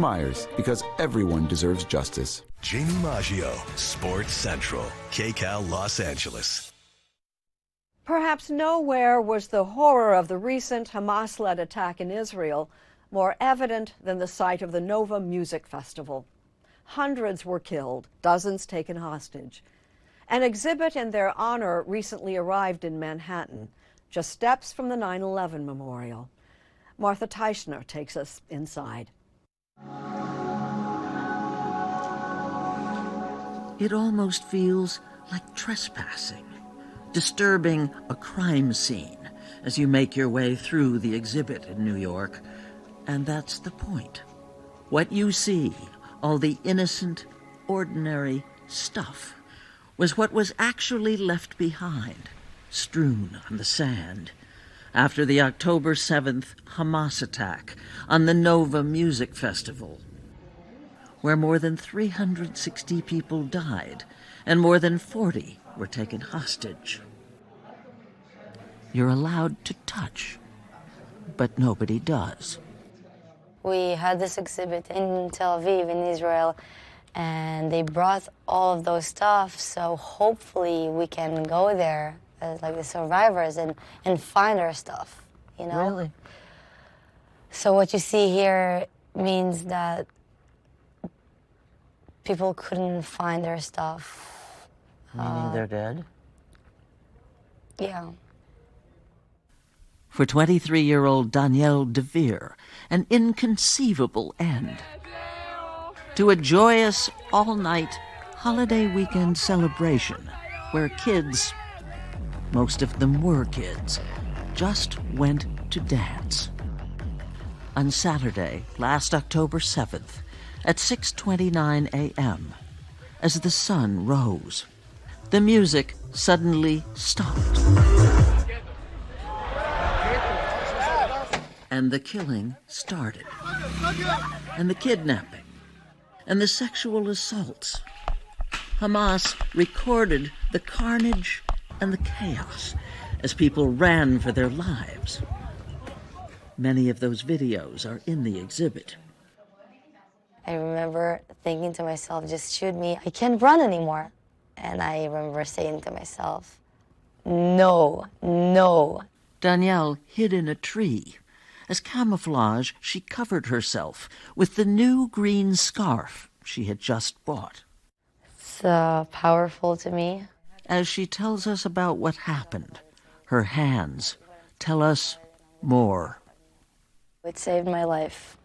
Myers, because everyone deserves justice. Jamie Maggio, Sports Central, KCAL Los Angeles. Perhaps nowhere was the horror of the recent Hamas-led attack in Israel more evident than the site of the Nova Music Festival. Hundreds were killed, dozens taken hostage. An exhibit in their honor recently arrived in Manhattan, just steps from the 9/11 memorial. Martha Teichner takes us inside. It almost feels like trespassing, disturbing a crime scene as you make your way through the exhibit in New York. And that's the point. What you see, all the innocent, ordinary stuff, was what was actually left behind, strewn on the sand, after the October 7th Hamas attack on the Nova Music Festival, where more than 360 people died and more than 40 were taken hostage. You're allowed to touch, but nobody does. We had this exhibit in Tel Aviv, in Israel, and they brought all of those stuff, so hopefully we can go there as like the survivors and find our stuff, you know? Really? So what you see here means that people couldn't find their stuff. Meaning they're dead? Yeah. For 23-year-old Danielle DeVere, an inconceivable end to a joyous all-night holiday weekend celebration where kids, most of them were kids, just went to dance. On Saturday, last October 7th, at 6:29 a.m., as the sun rose, the music suddenly stopped. And the killing started. And the kidnapping. And the sexual assaults. Hamas recorded the carnage and the chaos as people ran for their lives. Many of those videos are in the exhibit. I remember thinking to myself, just shoot me, I can't run anymore. And I remember saying to myself, no, no. Danielle hid in a tree. As camouflage, she covered herself with the new green scarf she had just bought. It's powerful to me. As she tells us about what happened, her hands tell us more. It saved my life.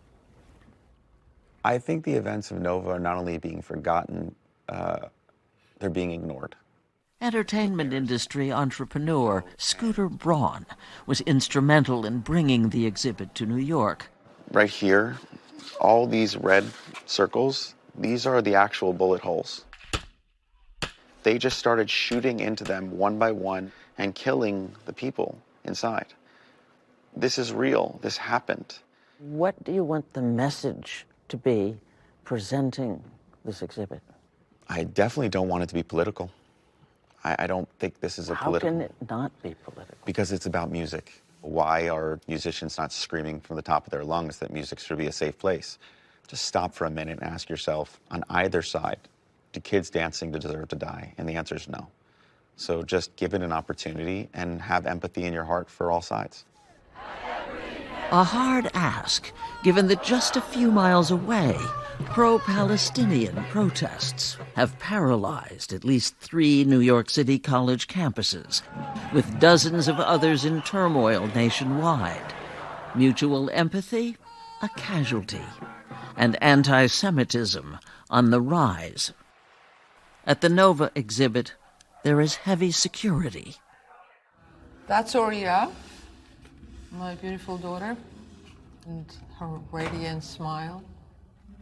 I think the events of Nova are not only being forgotten, they're being ignored. Entertainment industry entrepreneur Scooter Braun was instrumental in bringing the exhibit to New York. Right here, all these red circles, these are the actual bullet holes. They just started shooting into them one by one and killing the people inside. This is real. This happened. What do you want the message to be presenting this exhibit? I definitely don't want it to be political. I don't think this is a political... How can it not be political? Because it's about music. Why are musicians not screaming from the top of their lungs that music should be a safe place? Just stop for a minute and ask yourself, on either side, do kids dancing deserve to die? And the answer is no. So just give it an opportunity and have empathy in your heart for all sides. A hard ask, given that just a few miles away, pro-Palestinian protests have paralyzed at least 3 New York City college campuses, with dozens of others in turmoil nationwide. Mutual empathy, a casualty, and anti-Semitism on the rise. At the Nova exhibit, there is heavy security. That's Oria, my beautiful daughter, and her radiant smile.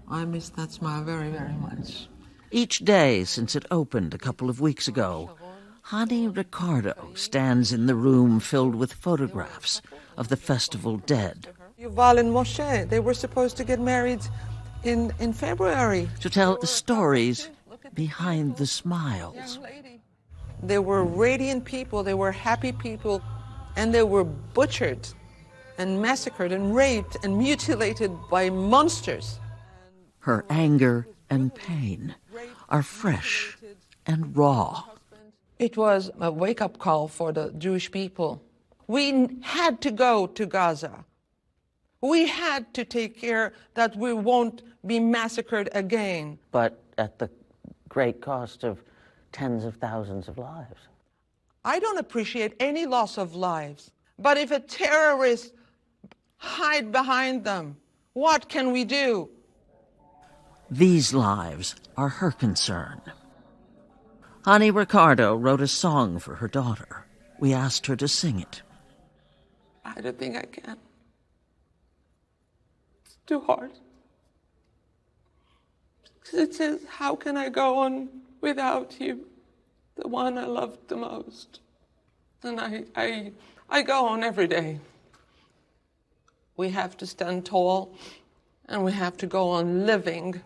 I miss that smile very, very much. Each day since it opened a couple of weeks ago, Hani Ricardo stands in the room filled with photographs of the festival dead. Yuval and Moshe, they were supposed to get married in February. To tell the stories behind the smiles. They were radiant people, they were happy people, and they were butchered and massacred and raped and mutilated by monsters. Her anger and pain are fresh and raw. It was a wake-up call for the Jewish people. We had to go to Gaza. We had to take care that we won't be massacred again. But at the great cost of tens of thousands of lives. I don't appreciate any loss of lives, but if a terrorist hide behind them, what can we do? These lives are her concern. Ani Ricardo wrote a song for her daughter. We asked her to sing it. I don't think I can. It's too hard. It says, how can I go on without you, the one I loved the most? And I go on every day. We have to stand tall, and we have to go on living,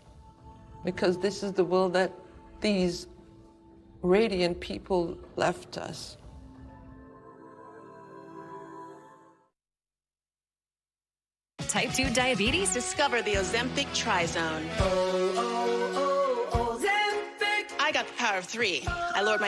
because this is the world that these radiant people left us. Type 2 diabetes? Discover the Ozempic Trizone. Ozempic. I got the power of 3. I lowered my